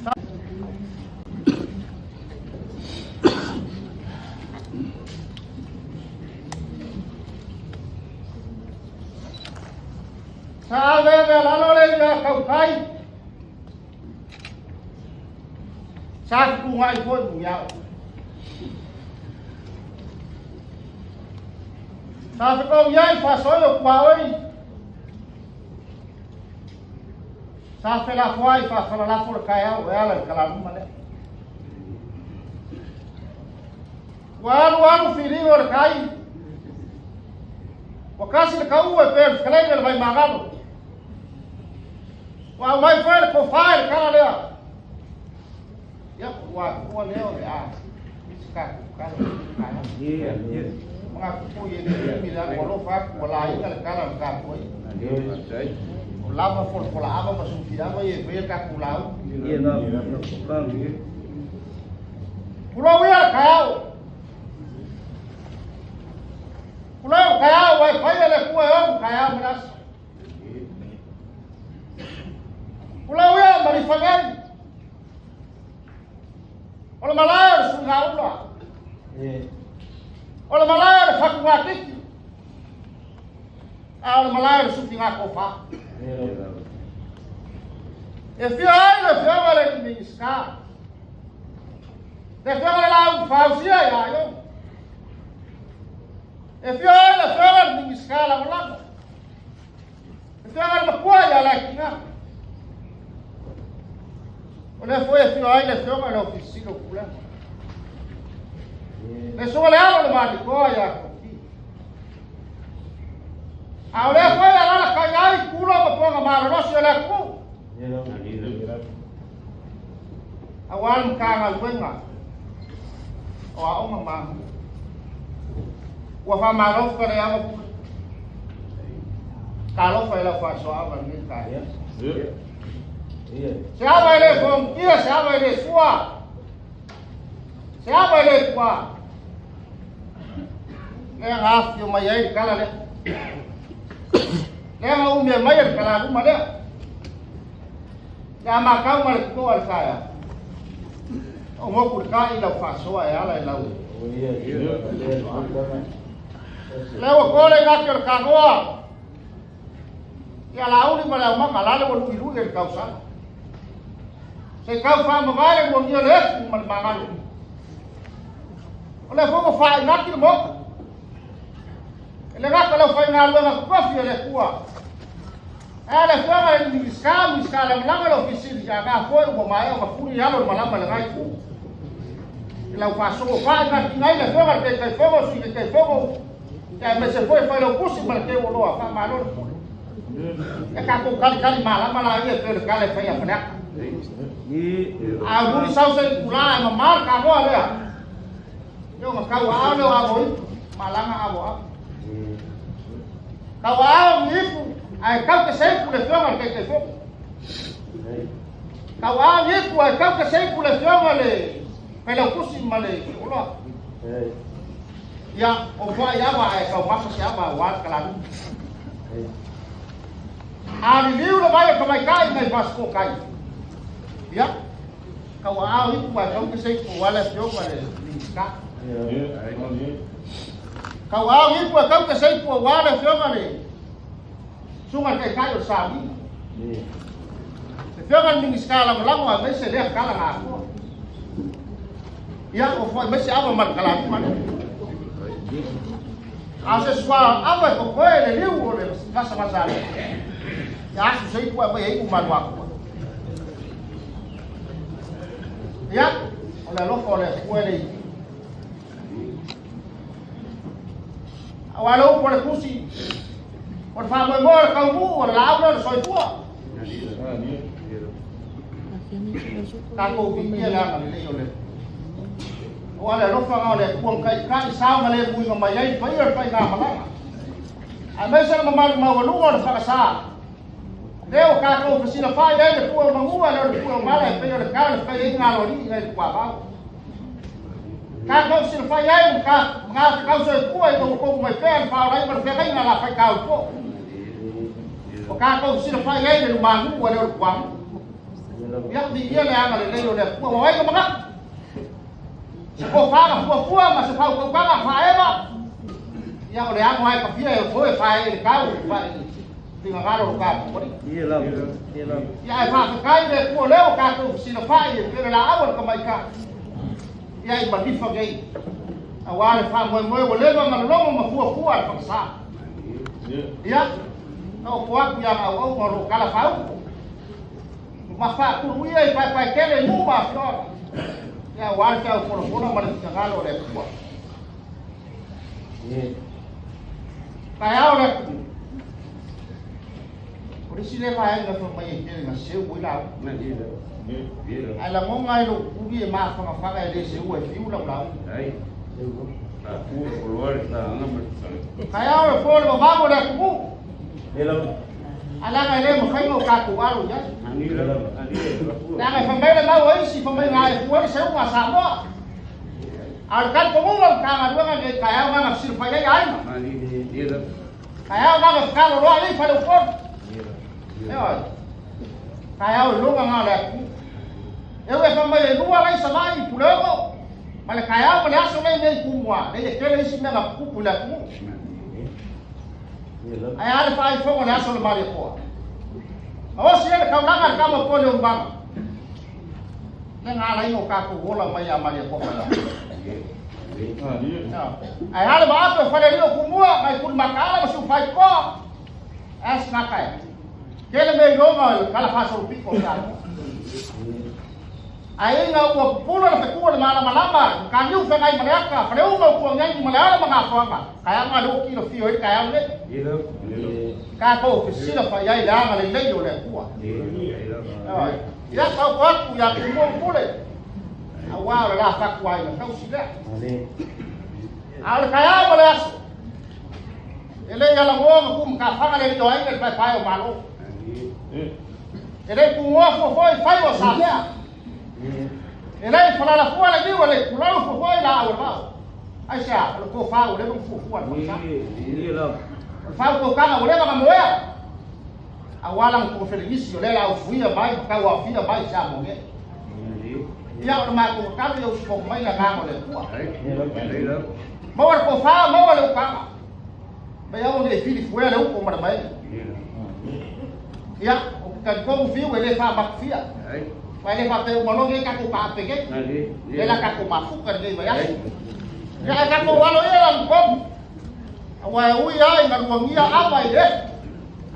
Sa ve la lo le ya kau kai. Sa ku ngai foi bu ya. Sa ko yai fa so yo kwa oi. Sa fe la foi fa la por kai au ela kala mu male. Waru firigo le kai. Wakasi le kau e per kale vai magalo. Wa mai foi ko fai kala le. Ya wa leo ya. Iska kala kala. Mga kupo yun bilang walo fa wala yung kala ka po. Lava for wala aba masumpidan mo ye be ka kulau. Ye na kan. Kulau ya kau. Kulau kau wai pai le kuai om kau menas. Kulau ya mari fagan. Ola malar sungau lah. Ola malar fakuatik. Ola malar sutinga kofa. E fia vale minska. De fia vale la fausia ya yo. E fia vale minska la wala. E fia vale kwa ya la kinga. Olha foi fia vale oficina kula. Le so le alo le mali ko ya. Ahora fue a la calle y culo me ponga malo, no se le cu. Awan kang al wenga. O a mama. Wa fa malo ko le amo. Kalo fa la fa so a ni ka ya. Se aba le con kia se aba le sua. Se aba le kwa. Le ngaf yo mai ai kala le. Lema umia mayar kala rumah dia. Ya makau mal ko al kaya. O mo kur kai la faso ya la la. Lewo ko le ga ker kagoa. Ya la uni mala ma kala le ko iru el causa. Se causa ma vale mo ni le mal mangal. Ole fo fa na ki mo. Le va kalau fai na luego coffee le cua. Ela foi ni escala lá na oficina já cá foi o maior uma furi já no malama le gai cu. Ela passou vai na tinha le foi que fogo se que fogo. Já me se foi o curso para que o lo fa malo. É cá com cali malama lá ia ter cali foi a frena. A guri sau se pula ma marca agora. Eu ma kau alo abo malanga abo. Kawao niku ai kau ke sei pule fioma ke fo. Kawao niku ai kau ke sei pule fioma le pelo kusi male ulo. Ya o fa ya ba ai kau masa siapa wat kalan. Ari liu le vai ka mai kai mai pasko kai. Ya. Kawao niku ai kau ke sei wala fioma le liska. Kau au ipu kau ke sei pu wala fioma le. Sunga kai kai o sabi. Se fioma ni skala malango a mese le kala nga ko. Ya o foi mese aba mal kala ni man. Ase swa aba ko ko le liu o le masa masa. Ya su sei pu aba ipu mal wa ko. Ya o le lo ko le kuele. Awalo por kusi. Por favor, mor kau bu or laura soi tua. Kako bikia la le ole. Wala lo fa ngale kuang kai kai sao ngale bui ngam mai pai pai na malanga. A mesa ma mal ma walu or fa sa. Leo ka ko oficina fa ia le kuang mangua le kuang mala pai or ka pai ngalo ni ngai kwa ba. Ka kau sil fai ai ka nga kau so ku ai ko mai pen fa lai mar fe kai na la fai kau ko. O ka kau sil fai ai le mangu wa le kwang. ya di dia le anga le le le ku wa ka maka ko fa ka ku ma se fa ko ka fa eba ya ko le anga ai ka pia e foi fa e ka u fa di nga galo ka ko Iya lah. ya ai fa ka kai le ku le o ka ku si no fa e pero la agua ka mai ka ya ai ba di fa gei a wa le fa mo mo le ba ma lo ma ku pa sa ya no ko aku yang au ngoro kala fau mafa ku ia pai kele mu ma flor ya war ka ko ko ma le ngalo le ko kaya ora ori sile mai na to mai ke na se u la ala mo ngai lo ku bi ma fa le se u e fiu la la kaya ora ko lo ba mo le ku ala ka le mo kai mo ka ku aru ya na ka fa mai la wa si fa mai ngai ku se u sa mo al kan ko mo ka nga nga ke kaya nga sir fa ya ai kaya nga ka lo ali fa lo ko kaya lo nga le ku eu e fa mai lu ala sa mai pu lo male kaya mo le aso le ku mo le ke le si nga ku pu la ku ai ale fai fogo le aso le mari ko o si ele ka langa ka mo ko le umbanga le ngala ino ka ko wola mai a mari ko fa ai ale ba to fa le ino ku mo mai ku makala mo su fai ko as na kai kele me go ma kala fa so piko sa ai nga ko pulo le ku le mala malama ka ni fa ngai malaka fa le u mo ku ngai malala ma fa ma kaya nga lo ki lo fio e kaya le ka ko sila fa ya ila nga le le yo le ku ya ka ko ku ya ku mo ku le awa la fa ku ai na ka usida al kaya mo le aso ele ya la ngo ku ka fa le yo ai le fa o malo ele ku ngo fo fa o sa ya ele fa la fu la di o le ku la fu la o ba ai sa ko fa o le fu fu al sa fa ko ka o le ba mo ya awalang ko feligis yo le la fu ya mai ka wa fi ya mai sa mo nge ya o ma ko ka yo ko mai la ka mo le ku mo wa ko fa mo wa le ka ba ya o le fi fu ya le ko ma mai ya o ka ko fi o le fa ba fi ya vai levar até uma longa cá com o papo, peguei? Ele cá com o mafu, cara, ele vai assim. Já cá com o ano, ele não come. Agora, o ia, ainda não ia, a vai ver.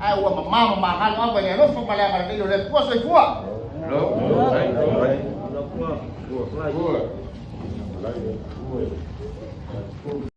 Aí, o mamá, a vai ver, não foi para levar ele, ele pôs aí fora. Boa.